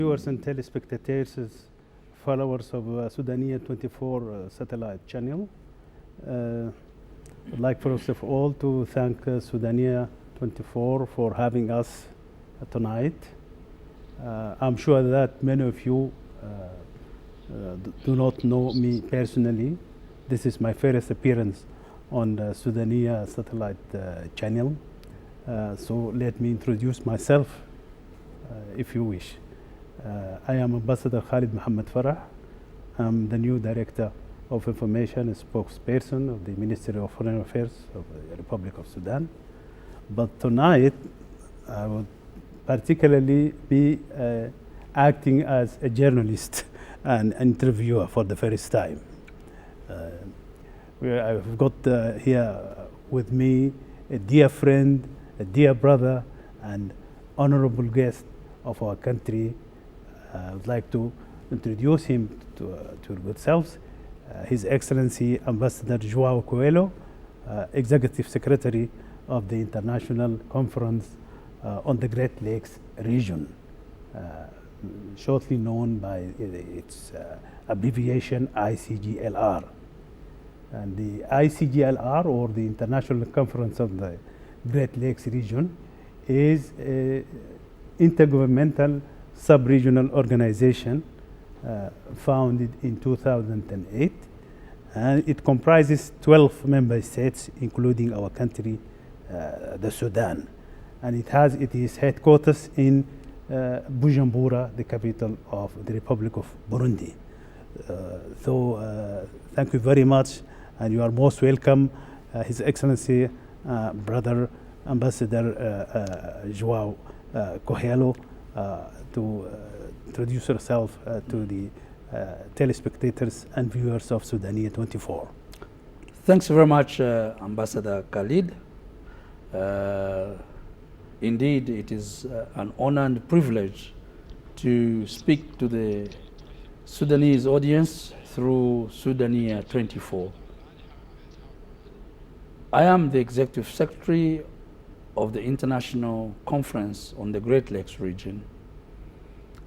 Viewers and telespectators, followers of Sudaniya 24 satellite channel. I'd like first of all to thank Sudaniya 24 for having us tonight. I'm sure that many of you do not know me personally. This is my first appearance on the Sudaniya satellite channel. So let me introduce myself if you wish. I am Ambassador Khalid Mohammed Farah. I'm the new Director of Information and spokesperson of the Ministry of Foreign Affairs of the Republic of Sudan. But tonight, I would particularly be acting as a journalist and interviewer for the first time. I've got here with me a dear friend, a dear brother, and honorable guest of our country. I would like to introduce him to your good selves. His Excellency Ambassador João Coelho, Executive Secretary of the International Conference on the Great Lakes region, shortly known by its abbreviation Icglr. And the Icglr, or the International Conference of the Great Lakes region, is an intergovernmental sub-regional organization founded in 2008, and it comprises 12 member states, including our country, the Sudan. And it has its headquarters in Bujumbura, the capital of the Republic of Burundi. Thank you very much, and you are most welcome, His Excellency, Brother Ambassador João Coelho, to introduce yourself to the telespectators and viewers of Sudaniya 24. Thanks very much, Ambassador Khalid. Indeed, it is an honor and privilege to speak to the Sudanese audience through Sudaniya 24. I am the Executive Secretary of the International Conference on the Great Lakes region,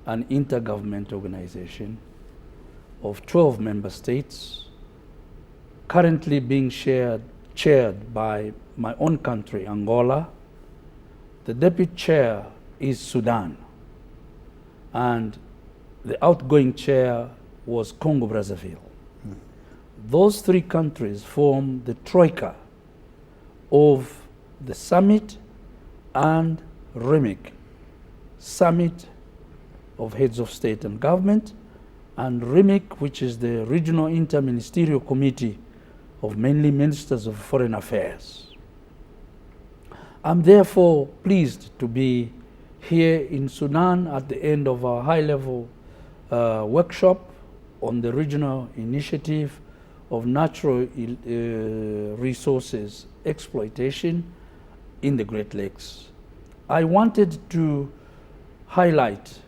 an intergovernmental organization of 12 member states, currently being chaired by my own country, Angola. The deputy chair is Sudan, and the outgoing chair was Congo-Brazzaville. Those three countries form the troika of the summit and REMIC, Summit of Heads of State and Government, and REMIC, which is the Regional Inter-Ministerial Committee of mainly Ministers of Foreign Affairs. I'm therefore pleased to be here in Sudan at the end of our high-level workshop on the regional initiative of natural resources exploitation in the Great Lakes. I wanted to highlight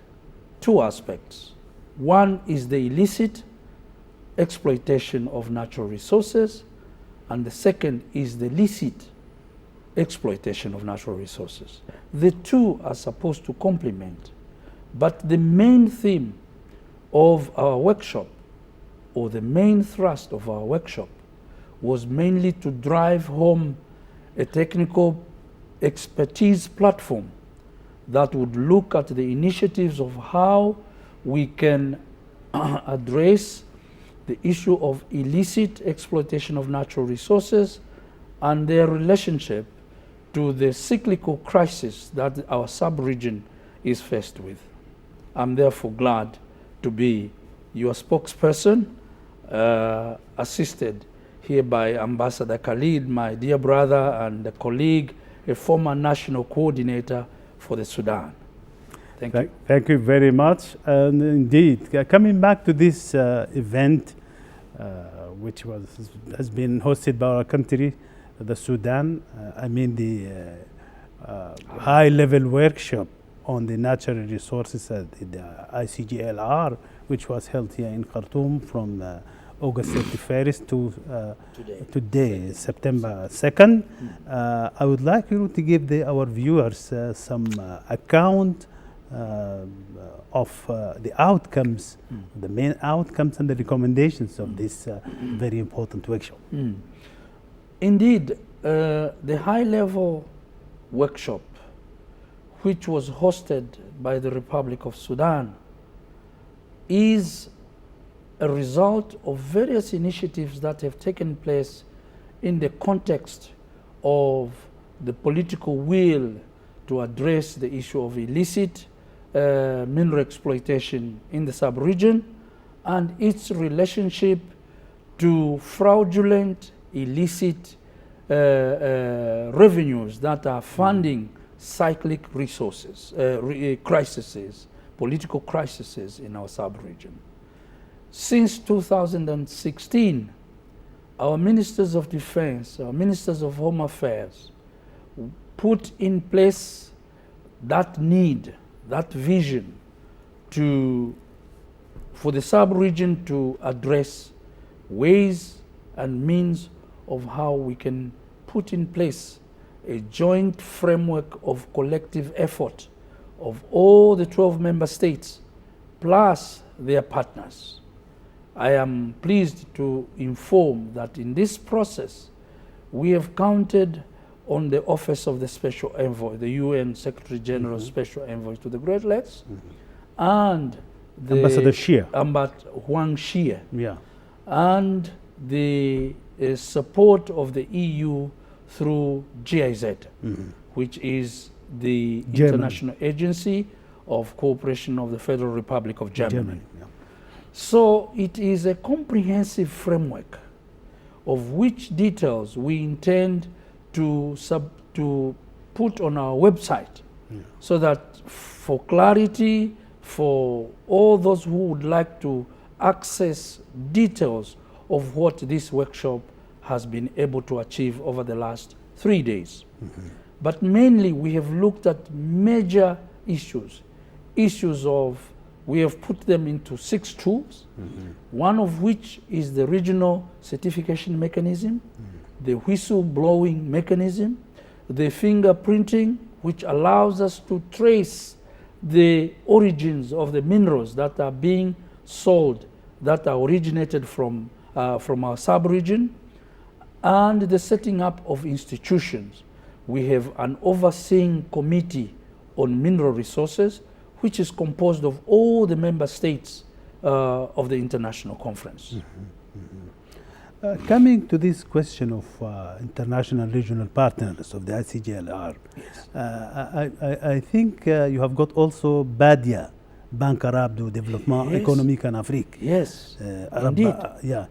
two aspects. One is the illicit exploitation of natural resources, and the second is the licit exploitation of natural resources. The two are supposed to complement, but the main theme of our workshop, or the main thrust of our workshop, was mainly to drive home a technical expertise platform that would look at the initiatives of how we can address the issue of illicit exploitation of natural resources and their relationship to the cyclical crisis that our sub-region is faced with. I'm therefore glad to be your spokesperson, assisted here by Ambassador Khalid, my dear brother and a colleague, a former national coordinator for the Sudan. Thank you. Thank you very much. And indeed, coming back to this event, which has been hosted by our country, the Sudan, the high-level workshop on the natural resources at the Icglr, which was held here in Khartoum from August 31st to today, September 2nd. I would like you to give our viewers some account of the outcomes, the main outcomes and the recommendations of this very important workshop. Indeed, the high-level workshop, which was hosted by the Republic of Sudan, is a result of various initiatives that have taken place in the context of the political will to address the issue of illicit mineral exploitation in the sub-region and its relationship to fraudulent, illicit revenues that are funding cyclic resources, crises, political crises in our sub-region. Since 2016, our ministers of defense, our ministers of home affairs put in place that need, that vision for the sub-region to address ways and means of how we can put in place a joint framework of collective effort of all the 12 member states plus their partners. I am pleased to inform that in this process we have counted on the Office of the Special Envoy, the UN Secretary General Special Envoy to the Great Lakes, and the Ambassador Xie. Ambassador Huang Xie, Yeah. and the support of the EU through GIZ, which is the Germany. International Agency of Cooperation of the Federal Republic of Germany. Yeah. So it is a comprehensive framework of which details we intend to put on our website, so that for clarity, for all those who would like to access details of what this workshop has been able to achieve over the last 3 days. But mainly we have looked at major issues of, we have put them into 6 tools, one of which is the regional certification mechanism, the whistle-blowing mechanism, the fingerprinting, which allows us to trace the origins of the minerals that are being sold, that are originated from our sub-region, and the setting up of institutions. We have an overseeing committee on mineral resources, which is composed of all the member states of the international conference. Coming to this question of international regional partners of the ICGLR, I think you have got also BADIA, Banque Arabe de Développement Économique en Afrique. Yes, indeed.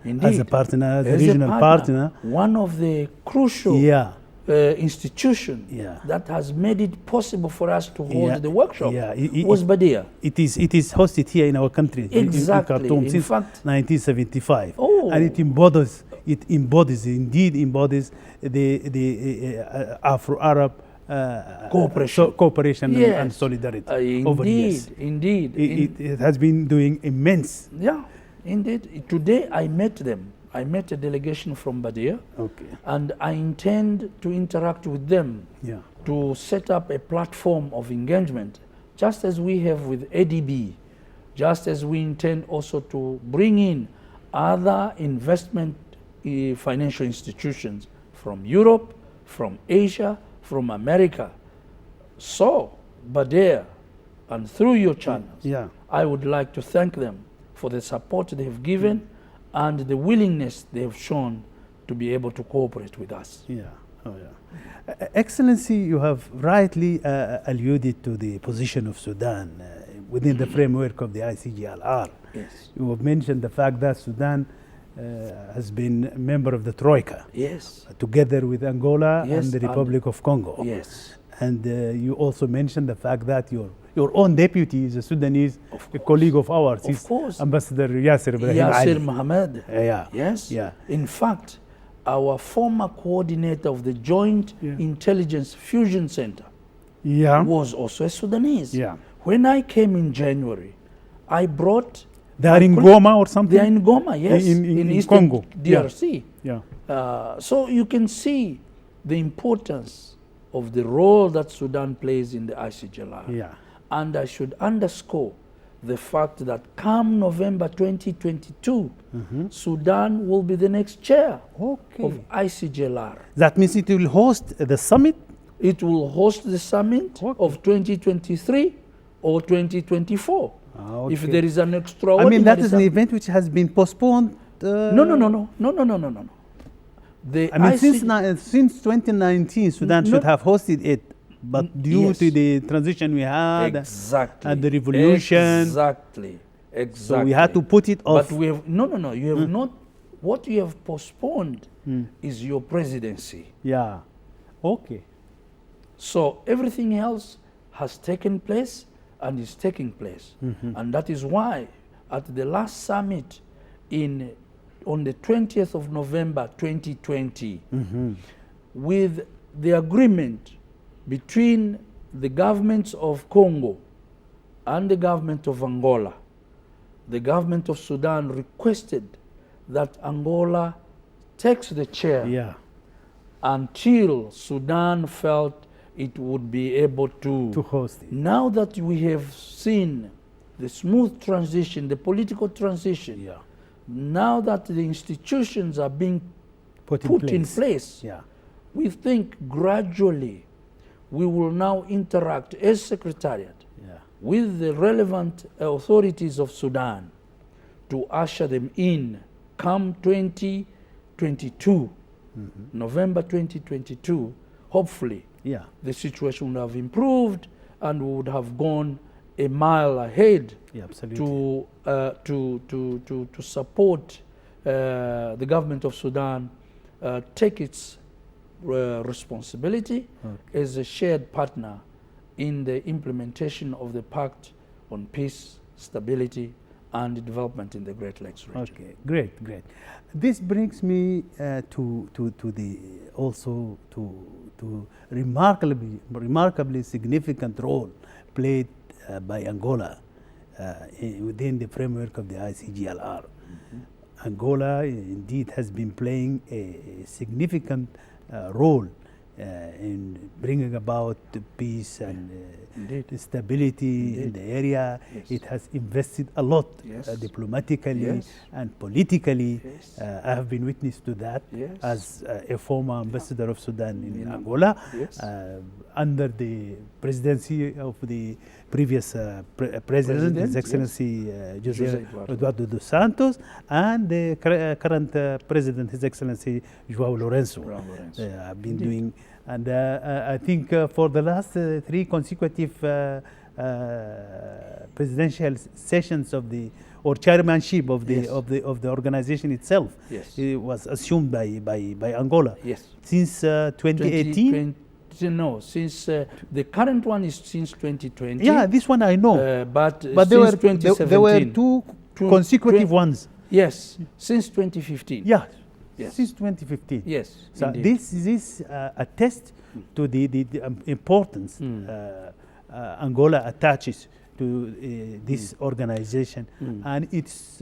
Indeed. As a partner, as a As regional partner. One of the crucial institution that has made it possible for us to hold the workshop was BADIA. It is hosted here in our country, exactly. in Khartoum, in since fact, 1975. Oh. And it embodies the Afro-Arab cooperation and solidarity over the years. Indeed. It has been doing immense. Yeah, indeed. Today I met them. I met a delegation from BADIA, and I intend to interact with them to set up a platform of engagement, just as we have with ADB, just as we intend also to bring in other investment financial institutions from Europe, from Asia, from America. So, BADIA, and through your channels, I would like to thank them for the support they have given and the willingness they have shown to be able to cooperate with us. Excellency, you have rightly alluded to the position of Sudan within the framework of the ICGLR. Yes. You have mentioned the fact that Sudan has been a member of the Troika. Yes. Together with Angola and the Republic of Congo. Yes. And you also mentioned the fact that your own deputy is a Sudanese, a colleague of ours. Of course. Ambassador Yasser Mohammed. Yes. In fact, our former coordinator of the Joint Intelligence Fusion Center was also a Sudanese. When I came in January, I brought... They are in Goma or something? They are in Goma, yes. In Eastern Congo. DRC. So you can see the importance of the role that Sudan plays in the ICGLR. And I should underscore the fact that come November 2022, Sudan will be the next chair Okay. of Icglr. That means it will host the summit? It will host the summit of 2023 or 2024. Okay. If there is an extraordinary I mean, that is an summit. event which has been postponed. No. The I mean, ICG since 2019, Sudan should have hosted it, but due yes. to the transition we had Exactly. and the revolution, Exactly. so we had to put it off. But we have you have not. What you have postponed is your presidency. Yeah. Okay. So everything else has taken place and is taking place, and that is why at the last summit on the 20th of November 2020, with the agreement between the governments of Congo and the government of Angola, the government of Sudan requested that Angola takes the chair Yeah. until Sudan felt it would be able to host it. Now that we have seen the smooth transition, the political transition, Yeah. now that the institutions are being Put in place, Yeah. we think gradually we will now interact as Secretariat Yeah. with the relevant authorities of Sudan to usher them in come 2022, November 2022, hopefully Yeah. the situation would have improved and we would have gone a mile ahead Yeah. Absolutely. to support the government of Sudan take its responsibility as a shared partner in the implementation of the Pact on Peace, Stability and Development in the Great Lakes region. Okay, great. This brings me to the also to remarkably significant role played by Angola within the framework of the Icglr. Angola indeed has been playing a significant role in bringing about peace and stability in the area. Yes. It has invested a lot Yes. diplomatically Yes. and politically. Yes. I have been witness to that Yes. as a former ambassador of Sudan in Angola, Yes. under the presidency of the previous president, His Excellency José Eduardo dos Santos, and the current president, His Excellency João Lourenço. I've been doing, and I think for the last 3 consecutive presidential sessions of the or chairmanship of the Yes. of the organization itself, Yes. it was assumed by Angola. Yes. Since 2018. No, since the current one is since 2020. Yeah, this one I know. But there were since 2017. there were two consecutive ones. Yes, since 2015. Yeah, Yes. since 2015. Yes. So indeed. this is attest to the importance Angola attaches to this organization and its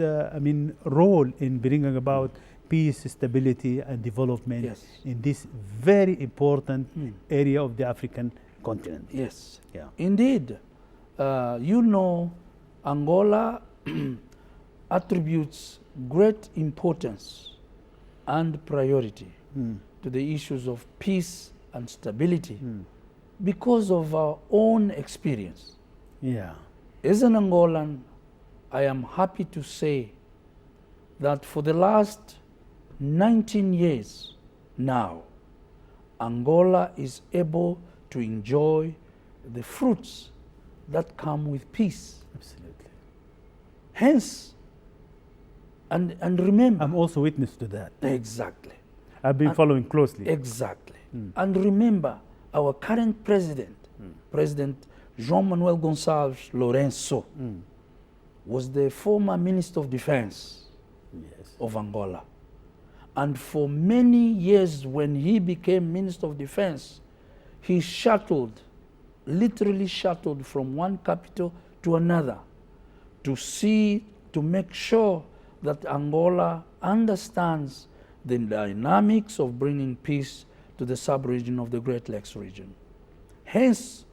role in bringing about peace, stability, and development Yes. in this very important area of the African continent. Yes. Yeah. Indeed. Angola attributes great importance and priority to the issues of peace and stability because of our own experience. Yeah. As an Angolan, I am happy to say that for the last 19 years now, Angola is able to enjoy the fruits that come with peace. Absolutely. Hence, and remember... I'm also witness to that. Exactly. I've been following closely. Exactly. And remember, our current president, President João Manuel Gonçalves Lourenço, was the former Minister of Defense of Angola. And for many years when he became Minister of Defense, he literally shuttled from one capital to another to make sure that Angola understands the dynamics of bringing peace to the sub-region of the Great Lakes region. Hence,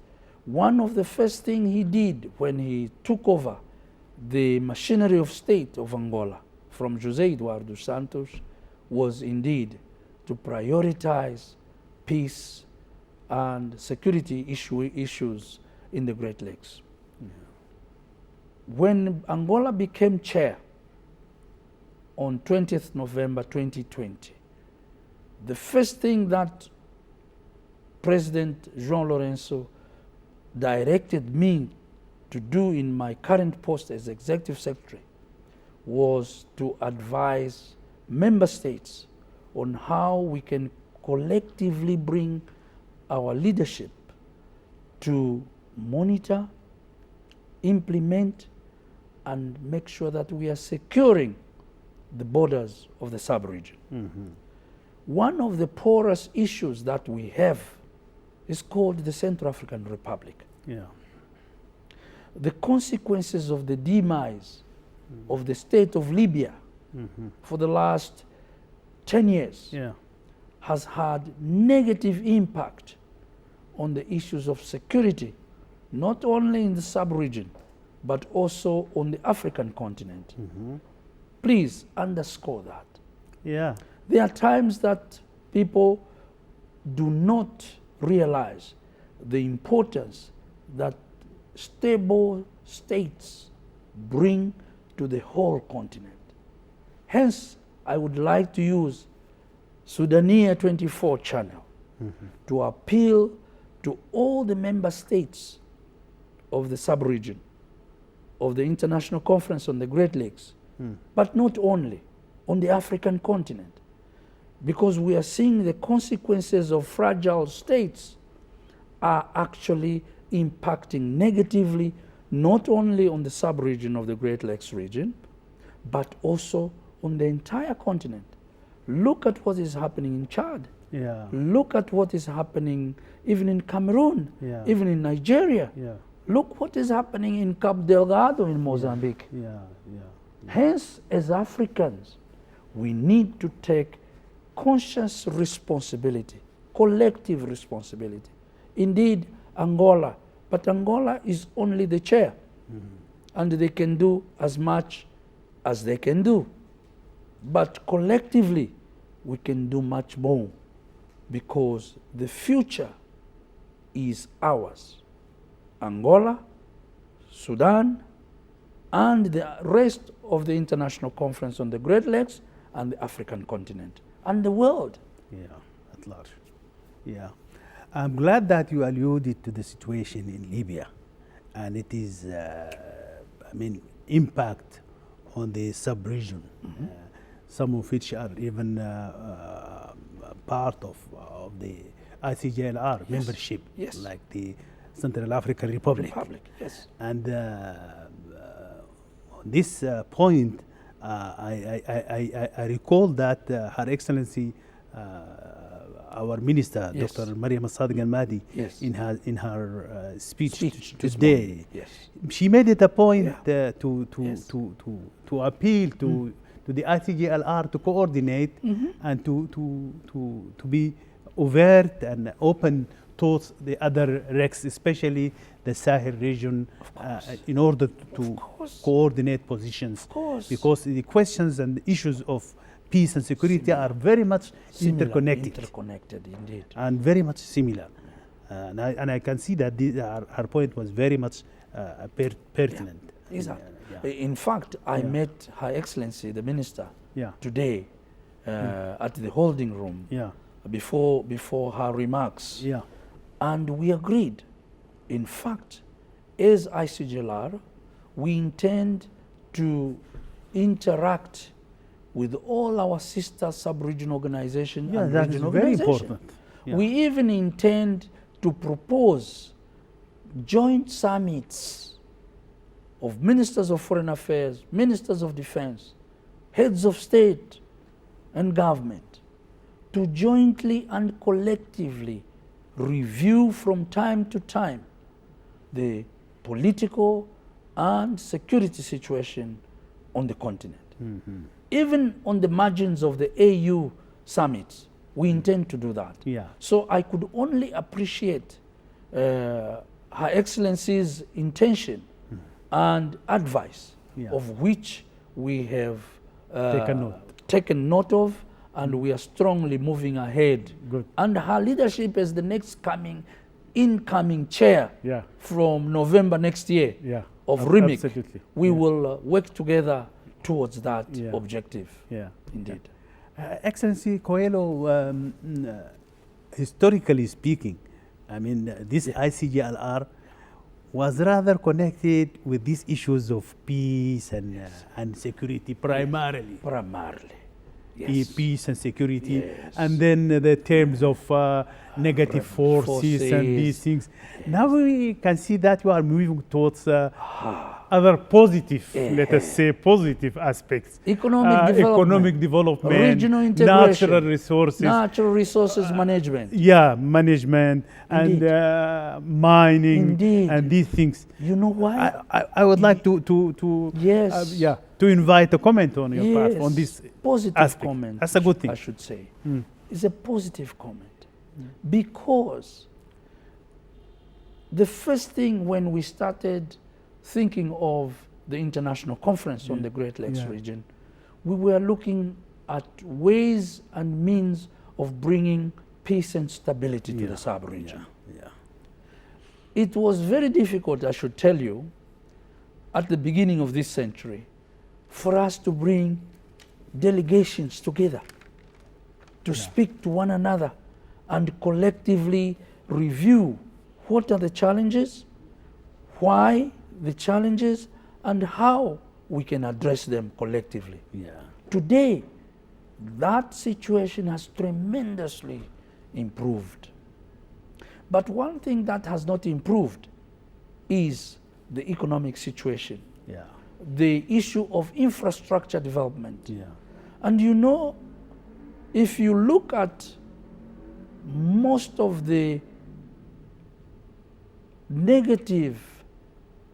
one of the first things he did when he took over the machinery of state of Angola from José Eduardo dos Santos was indeed to prioritize peace and security issues in the Great Lakes. Yeah. When Angola became chair on 20th November 2020, the first thing that President João Lourenço directed me to do in my current post as Executive Secretary was to advise member states on how we can collectively bring our leadership to monitor, implement, and make sure that we are securing the borders of the sub-region. Mm-hmm. One of the porous issues that we have is called the Central African Republic. Yeah. The consequences of the demise of the state of Libya for the last 10 years Yeah. has had negative impact on the issues of security, not only in the sub-region, but also on the African continent. Please underscore that. Yeah. There are times that people do not realize the importance that stable states bring to the whole continent. Hence, I would like to use Sudaniya 24 channel to appeal to all the member states of the sub-region of the International Conference on the Great Lakes, but not only, on the African continent, because we are seeing the consequences of fragile states are actually impacting negatively not only on the sub-region of the Great Lakes region, but also on the entire continent. Look at what is happening in Chad. Yeah. Look at what is happening even in Cameroon, Yeah. even in Nigeria. Yeah. Look what is happening in Cabo Delgado in Mozambique. Yeah. Yeah. Hence, as Africans, we need to take conscious responsibility, collective responsibility. Indeed, Angola, but Angola is only the chair, and they can do as much as they can do. But collectively, we can do much more, because the future is ours. Angola, Sudan, and the rest of the International Conference on the Great Lakes and the African continent and the world. Yeah, at large. Yeah. I'm glad that you alluded to the situation in Libya, and it is, impact on the sub-region, some of which are even part of the Icglr membership, Yes. like the Central African Republic. Yes. And on this point, I recall that Her Excellency, our Minister, Yes. Dr. Mariam Al-Sadiq Al-Mahdi, Yes. in her speech this today, morning. Yes. she made it a point Yeah. to Yes. appeal to the Icglr to coordinate and to be overt and open towards the other RECs, especially the Sahel region, in order to course. coordinate positions. Of course. Because the questions and issues of peace and security are very much Similar, interconnected indeed. and very much similar. And I can see that her point was very much pertinent. Exactly. Yeah. In fact, I Yeah. met Her Excellency, the Minister, Yeah. today at the holding room Yeah. before her remarks. Yeah. And we agreed. In fact, as Icglr, we intend to interact with all our sister sub-region organizations Yeah, and that is regional very organizations. important. Yeah. We even intend to propose joint summits of ministers of foreign affairs, ministers of defense, heads of state and government, to jointly and collectively review from time to time the political and security situation on the continent. Even on the margins of the AU summits, we intend to do that. Yeah. So I could only appreciate Her Excellency's intention and advice, Yeah. of which we have Taken note. of, and we are strongly moving ahead. Good. And her leadership as the incoming chair Yeah. from November next year Yeah. of RIMIC, Absolutely. we Yeah. will work together towards that Yeah. objective. Yeah. Indeed. Excellency Coelho, historically speaking, I mean, this ICGLR was rather connected with these issues of peace and security primarily. Primarily. Yes. Peace and security, Yes. and then the terms of negative forces and these things. Now we can see that you are moving towards other positive, let us say, positive aspects. Economic development, regional integration, natural resources management. Yeah, management and mining. Indeed. And these things. You know why? I would like to yes. To invite a comment on your part on this positive aspect. comment. That's a good thing. I should say. It's a positive comment because the first thing when we started thinking of the international conference on the Great Lakes region, we were looking at ways and means of bringing peace and stability to the sub-region. Yeah. It was very difficult, I should tell you, at the beginning of this century, for us to bring delegations together to speak to one another and collectively review what are the challenges, why the challenges, and how we can address them collectively. Yeah. Today, that situation has tremendously improved. But one thing that has not improved is the economic situation, the issue of infrastructure development. And you know, if you look at most of the negative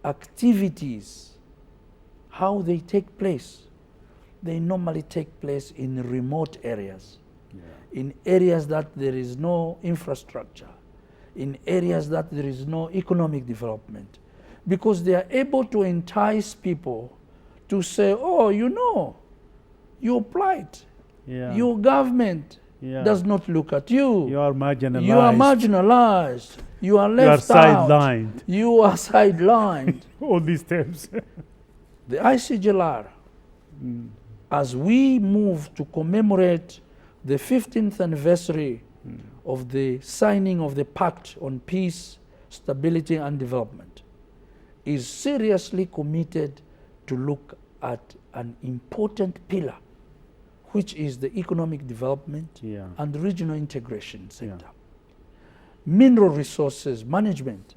activities, how they take place, they normally take place in remote areas, in areas that there is no infrastructure, in areas that there is no economic development, because they are able to entice people to say, oh, you know, your plight, your government does not look at you. You are marginalized. You are marginalized. You are left sidelined. out. You are sidelined. All these terms. The ICGLR, as we move to commemorate the 15th anniversary of the signing of the Pact on Peace, Stability and Development, is seriously committed to look at an important pillar, which is the economic development and regional integration sector. Mineral resources management,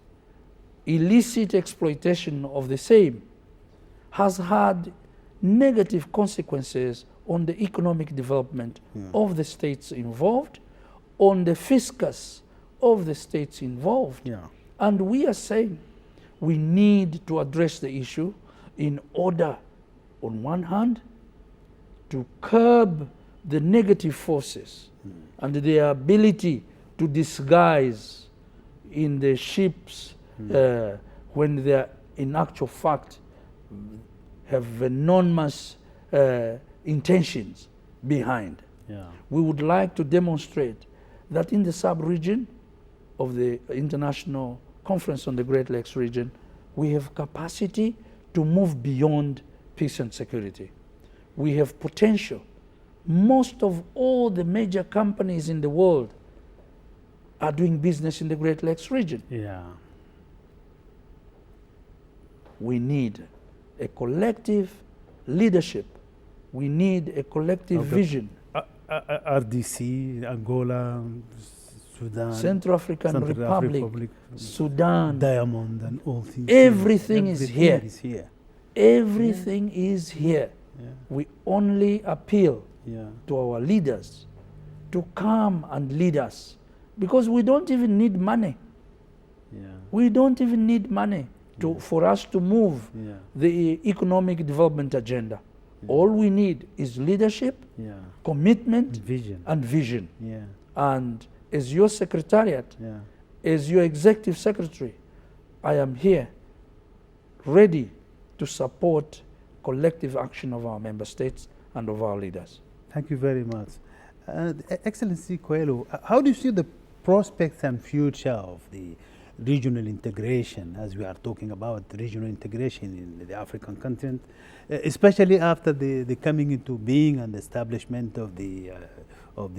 illicit exploitation of the same has had negative consequences on the economic development of the states involved, on the fiscus of the states involved. And we are saying we need to address the issue in order, on one hand, to curb the negative forces and their ability to disguise in the ships when they are in actual fact have enormous intentions behind. We would like to demonstrate that in the sub-region of the International Conference on the Great Lakes region, we have capacity to move beyond peace and security. We have potential. Most of all the major companies in the world are doing business in the Great Lakes region. We need a collective leadership. We need a collective vision. RDC, Angola, Sudan, Central African Republic, Sudan, Diamond, and all things. Everything is here. Everything is here. We only appeal to our leaders to come and lead us, because we don't even need money. We don't even need money for us to move the economic development agenda. All we need is leadership, commitment, and vision. And as your secretariat, as your executive secretary, I am here ready to support collective action of our member states and of our leaders. Thank you very much. Excellency Coelho, how do you see the prospects and future of the regional integration, as we are talking about regional integration in the African continent, especially after the coming into being and establishment of the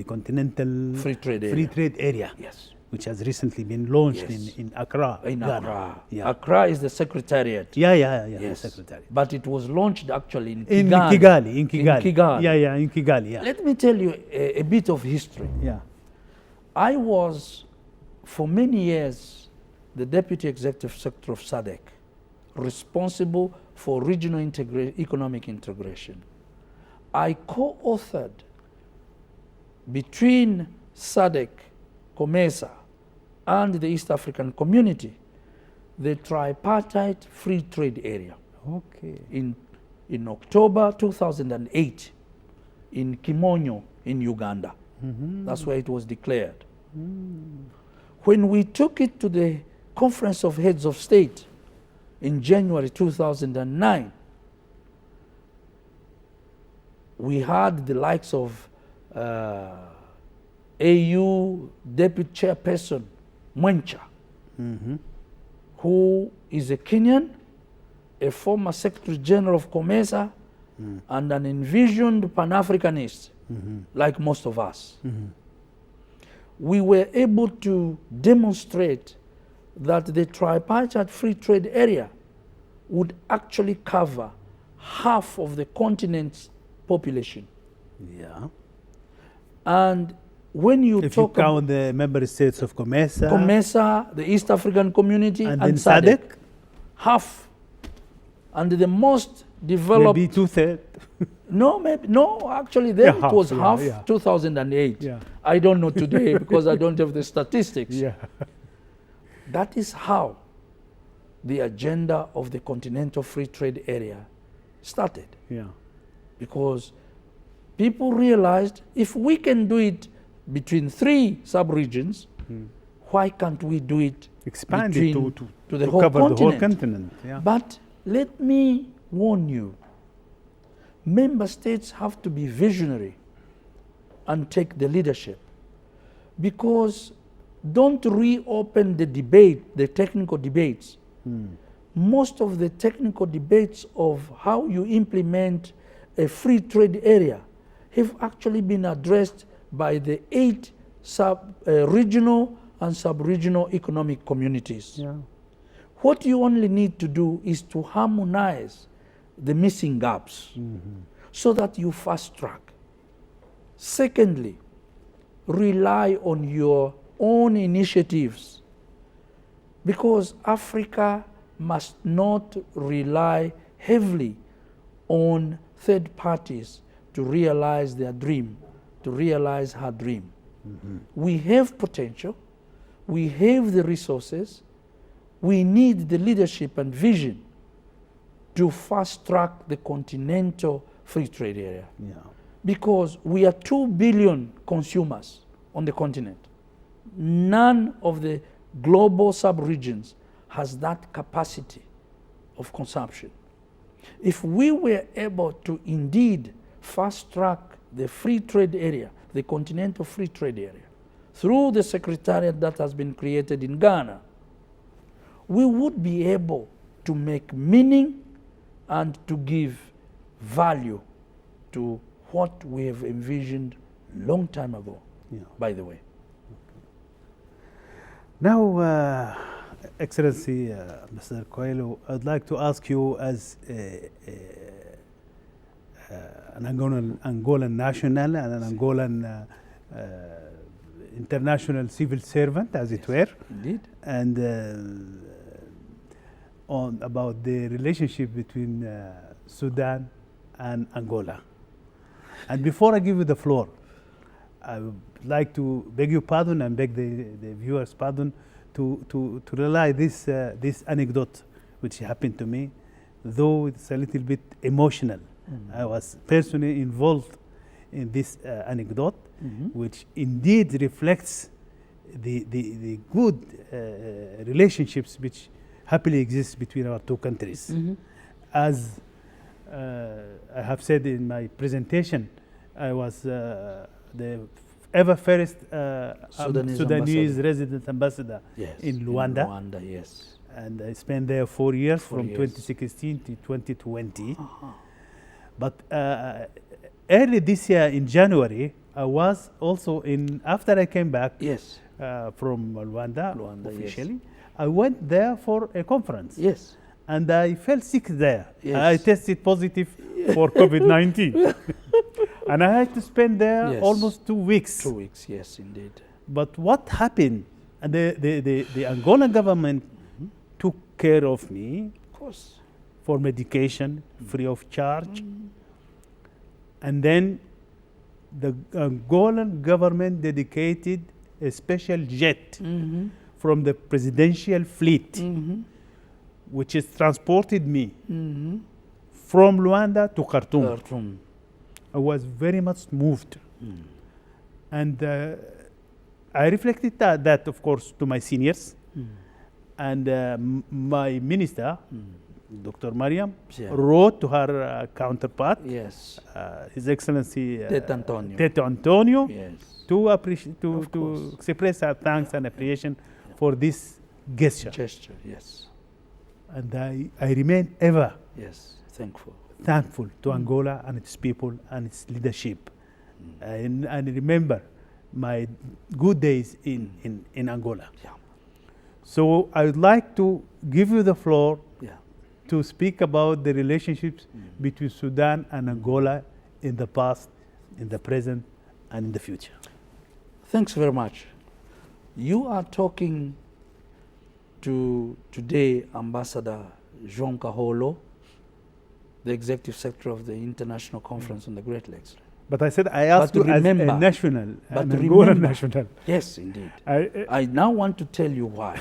continental Free trade area. Yes, which has recently been launched Yes. in Accra. In Ghana. Accra. Yeah. Accra is the secretariat. Yeah, Yes. the secretary. But it was launched actually in In Kigali. Kigali. In Kigali. Yeah. In Kigali, yeah. Let me tell you a bit of history. Yeah. I was, for many years, the Deputy Executive Secretary of SADC, responsible for regional economic integration. I co-authored between SADC, COMESA, and the East African Community the tripartite free trade area. Okay. In October 2008 in Kimonyo in Uganda. That's where it was declared. When we took it to the Conference of Heads of State in January 2009, we had the likes of AU Deputy Chairperson Mwencha, who is a Kenyan, a former Secretary General of COMESA, and an envisioned Pan-Africanist, like most of us. We were able to demonstrate that the tripartite free trade area would actually cover half of the continent's population. Yeah. And when you If talk you count the member states of COMESA, COMESA, the East African Community, and and then SADC, half. And the most developed... maybe two-thirds. No, maybe, no, actually then Yeah, it was half, half, yeah. 2008. Yeah. I don't know today because I don't have the statistics. Yeah. That is how the agenda of the Continental Free Trade Area started. Yeah. Because people realized if we can do it between 3 sub-regions, why can't we do it Expand it between- to the to whole cover the whole continent? continent. Yeah. But let me warn you, member states have to be visionary and take the leadership, because don't reopen the debate, the technical debates. Most of the technical debates of how you implement a free trade area have actually been addressed by the 8 regional and sub-regional economic communities. Yeah. What you only need to do is to harmonize the missing gaps so that you fast track. Secondly, rely on your own initiatives, because Africa must not rely heavily on third parties to realize their dream, to realize her dream. We have potential, we have the resources, we need the leadership and vision to fast track the continental free trade area. Yeah. Because we are 2 billion consumers on the continent. None of the global sub-regions has that capacity of consumption. If we were able to indeed fast track the free trade area, the continental free trade area, through the secretariat that has been created in Ghana, we would be able to make meaning and to give value to what we have envisioned long time ago, by the way. Now, Excellency Mr. Coelho, I'd like to ask you, as an Angolan national and an Angolan international civil servant, as it were, Indeed. and on about the relationship between Sudan and Angola. And before I give you the floor, I would like to beg your pardon and beg the viewers' pardon to rely this anecdote which happened to me, though it's a little bit emotional. I was personally involved in this anecdote, which indeed reflects the good relationships which happily exists between our two countries. As I have said in my presentation, I was the ever first Sudanese resident ambassador in Luanda. Yes. And I spent there 4 years, 4 from years. 2016 to 2020. But early this year in January, I was also in, after I came back Yes. From Luanda officially, yes. I went there for a conference. Yes. And I fell sick there. Yes. I tested positive for COVID-19. And I had to spend there Yes. almost 2 weeks. 2 weeks, yes, indeed. But what happened, and the Angolan government took care of me Of course. for medication, free of charge. And then the Angolan government dedicated a special jet from the presidential fleet, which has transported me from Luanda to Khartoum. Khartoum. I was very much moved. And I reflected that, of course, to my seniors. And my minister, Dr. Mariam, Yeah. wrote to her counterpart, Yes. His Excellency Tete Antonio. Tete Antonio, Yes. to appreciate, Of to course. express our thanks and appreciation for this gesture. Gesture, yes. And I remain ever Yes. Thankful. thankful to Angola and its people and its leadership. And remember my good days in Angola. Yeah. So I would like to give you the floor Yeah. to speak about the relationships between Sudan and Angola in the past, in the present, and in the future. Thanks very much. You are talking to today Ambassador Jean Kaholo, the Executive Secretary of the International Conference on the Great Lakes. But I said I asked But you as a remember- national, but an Angolan remember- national. Yes, indeed. I, I now want to tell you why.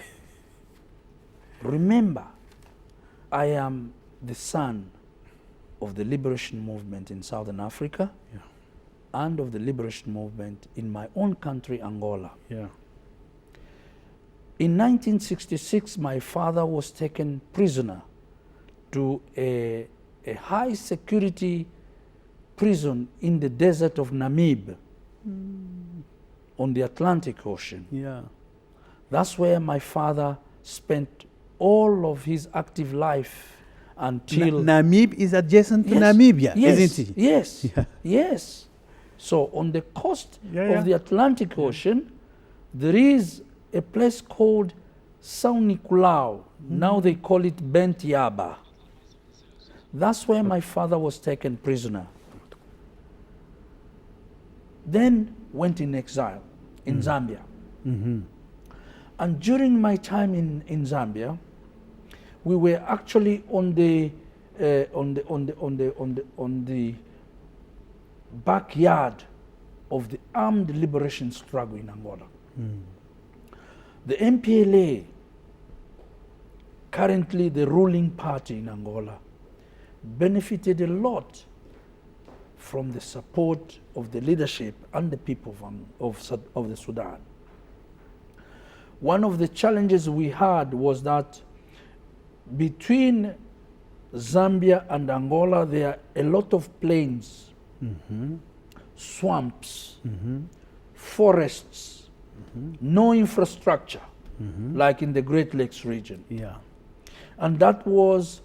Remember, I am the son of the liberation movement in Southern Africa Yeah. and of the liberation movement in my own country, Angola. yeah. In 1966, my father was taken prisoner to a high security prison in the desert of Namib on the Atlantic Ocean. Yeah. That's where my father spent all of his active life until Namib is adjacent to Yes, Namibia, yes, isn't it? Yes, Yeah. yes. So on the coast Yeah, of yeah. the Atlantic Ocean, there is a place called São Nicolau. Now they call it Bent Yaba. That's where my father was taken prisoner. Then went in exile in Zambia. And during my time in Zambia, we were actually on the backyard of the armed liberation struggle in Angola. The MPLA, currently the ruling party in Angola, benefited a lot from the support of the leadership and the people of the Sudan. One of the challenges we had was that between Zambia and Angola, there are a lot of plains, swamps, forests, no infrastructure, like in the Great Lakes region. Yeah. And that was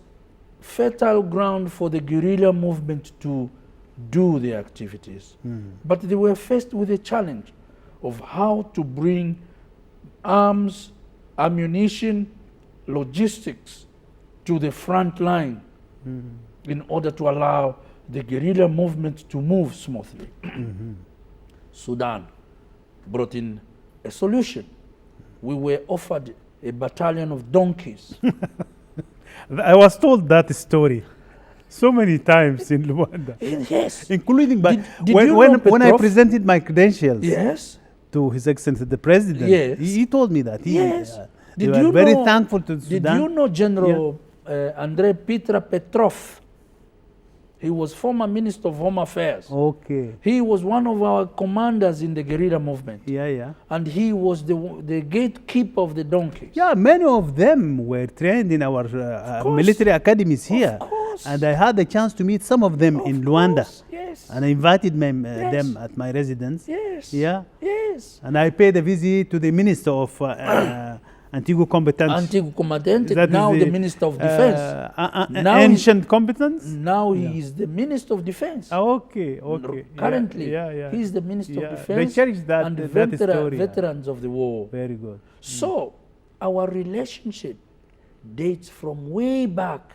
fertile ground for the guerrilla movement to do their activities. But they were faced with a challenge of how to bring arms, ammunition, logistics to the front line in order to allow the guerrilla movement to move smoothly. Sudan brought in a solution. We were offered a battalion of donkeys. I was told that story so many times in Luanda, Yes. including by Did when, you when, know when I Petrov? presented my credentials Yes. to His Excellency the President. Yes. He told me that. Yes. They Did were you very know- thankful to Did Sudan. you know General Andrei Petra Petrov? He was former Minister of Home Affairs. Okay. He was one of our commanders in the guerrilla movement. Yeah, yeah. And he was the gatekeeper of the donkeys. Yeah, many of them were trained in our course. military academies here. Of course. And I had the chance to meet some of them Of in Luanda. course, yes. And I invited Yes. them at my residence. Yes. Yeah. Yes. And I paid a visit to the Minister of Antigua Competence. Antigua Combatant, That is now the Minister of Defense. Now ancient competence? Now he is the Minister of Defense. Okay, okay. Currently, yeah. he is the Minister of They Defense cherish that, and that story. veterans of the war. Very good. So, our relationship dates from way back.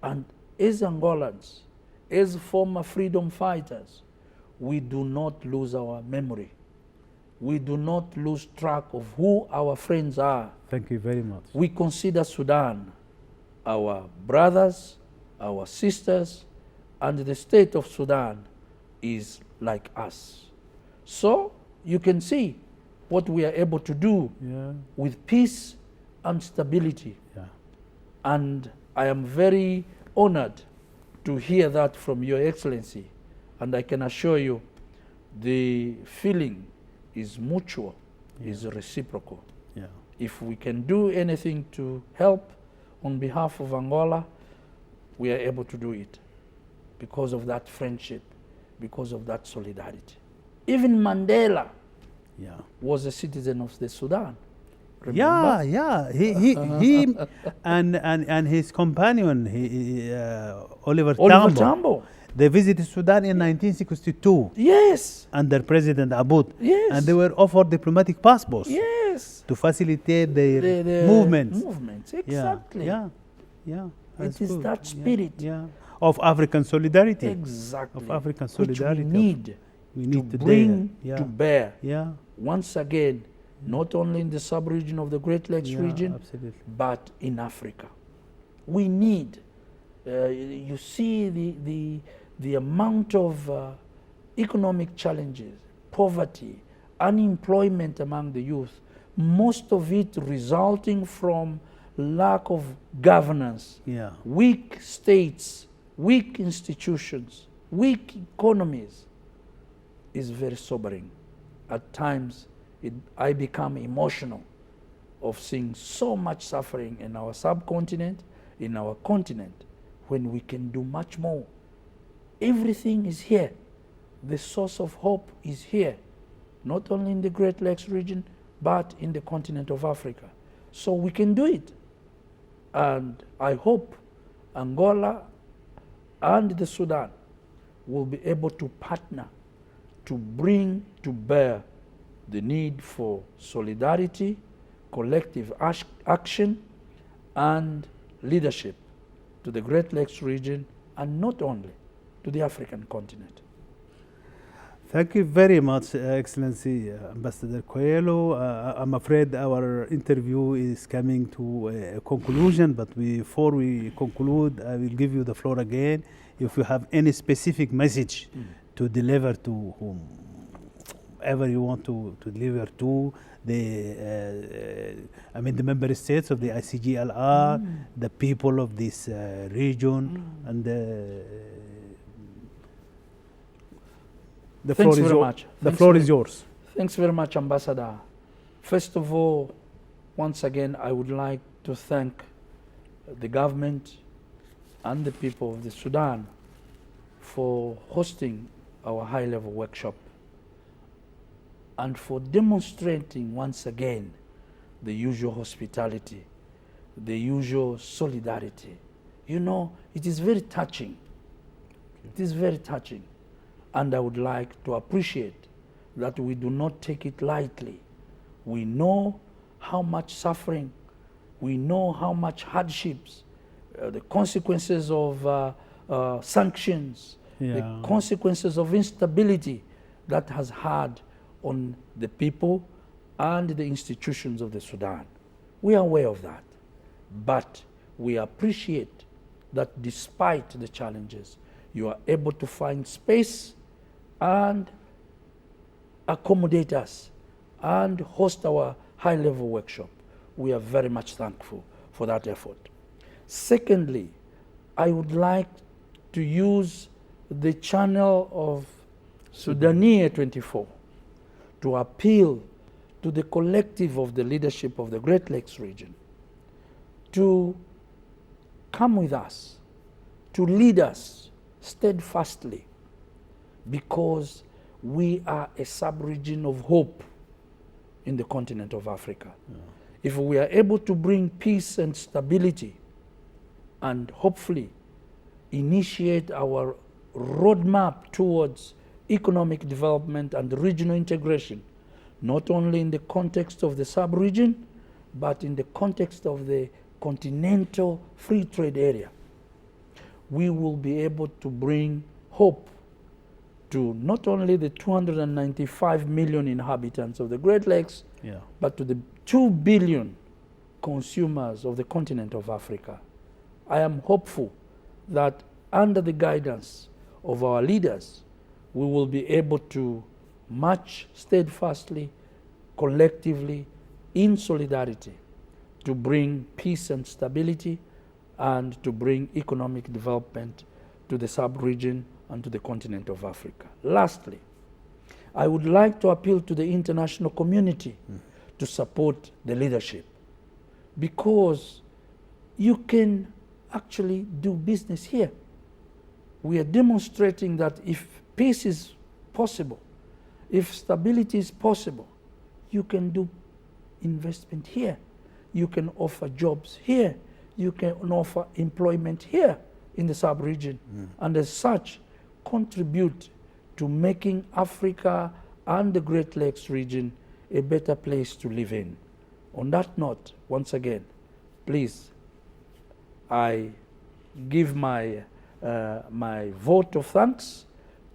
And as Angolans, as former freedom fighters, we do not lose our memory. We do not lose track of who our friends are. Thank you very much. We consider Sudan our brothers, our sisters, and the state of Sudan is like us. So you can see what we are able to do with peace and stability. Yeah. And I am very honored to hear that from Your Excellency. And I can assure you the feeling is mutual, is reciprocal. Yeah. If we can do anything to help on behalf of Angola, we are able to do it because of that friendship, because of that solidarity. Even Mandela was a citizen of the Sudan. Remember? Yeah. He and his companion, Oliver Tambo. They visited Sudan in 1962. Yes. Under President Aboud. Yes. And they were offered diplomatic passports. Yes. To facilitate their movements. Movements, exactly. Yeah. It is that spirit. Yeah. Of African solidarity. Exactly. Of African solidarity. Which we need to bring to bear. Yeah. Once again, not only in the sub-region of the Great Lakes region, absolutely. but in Africa. We need, you see the amount of economic challenges, poverty, unemployment among the youth, most of it resulting from lack of governance, weak states, weak institutions, weak economies, is very sobering. At times, I become emotional of seeing so much suffering in our subcontinent, in our continent, when we can do much more. Everything is here. The source of hope is here, not only in the Great Lakes region, but in the continent of Africa. So we can do it. And I hope Angola and the Sudan will be able to partner to bring to bear the need for solidarity, collective action, and leadership to the Great Lakes region, and not only to the African continent. Thank you very much, Excellency Ambassador Coelho. I'm afraid our interview is coming to a conclusion, but before we conclude, I will give you the floor again. If you have any specific message to deliver to whomever you want to deliver to, the member states of the Icglr, the people of this region, and the floor is yours. The floor is yours. Thanks very much, Ambassador. First of all, once again, I would like to thank the government and the people of the Sudan for hosting our high-level workshop and for demonstrating once again the usual hospitality, the usual solidarity. You know, it is very touching. It is very touching. And I would like to appreciate that we do not take it lightly. We know how much suffering, we know how much hardships, the consequences of sanctions, the consequences of instability that has had on the people and the institutions of the Sudan. We are aware of that. But we appreciate that despite the challenges, you are able to find space and accommodate us and host our high-level workshop. We are very much thankful for that effort. Secondly, I would like to use the channel of Sudanía 24 to appeal to the collective of the leadership of the Great Lakes region to come with us, to lead us steadfastly, because we are a sub-region of hope in the continent of Africa. Yeah. If we are able to bring peace and stability and hopefully initiate our roadmap towards economic development and regional integration, not only in the context of the sub-region, but in the context of the continental free trade area, we will be able to bring hope to not only the 295 million inhabitants of the Great Lakes, but to the 2 billion consumers of the continent of Africa. I am hopeful that under the guidance of our leaders, we will be able to march steadfastly, collectively, in solidarity, to bring peace and stability and to bring economic development to the sub-region and to the continent of Africa. Lastly, I would like to appeal to the international community to support the leadership, because you can actually do business here. We are demonstrating that if peace is possible, if stability is possible, you can do investment here. You can offer jobs here. You can offer employment here in the sub-region. And as such, contribute to making Africa and the Great Lakes region a better place to live in. On that note, once again, please, I give my vote of thanks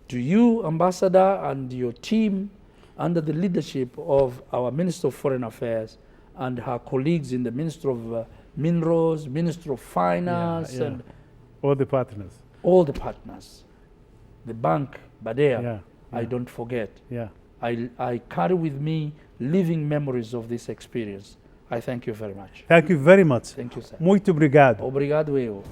to you, Ambassador, and your team under the leadership of our Minister of Foreign Affairs and her colleagues in the Ministry of Minerals, Ministry of Finance, and all the partners. All the partners. The bank, Badea, I don't forget. I carry with me living memories of this experience. I thank you very much. Thank you very much. Thank you, sir. Muito obrigado. Obrigado eu.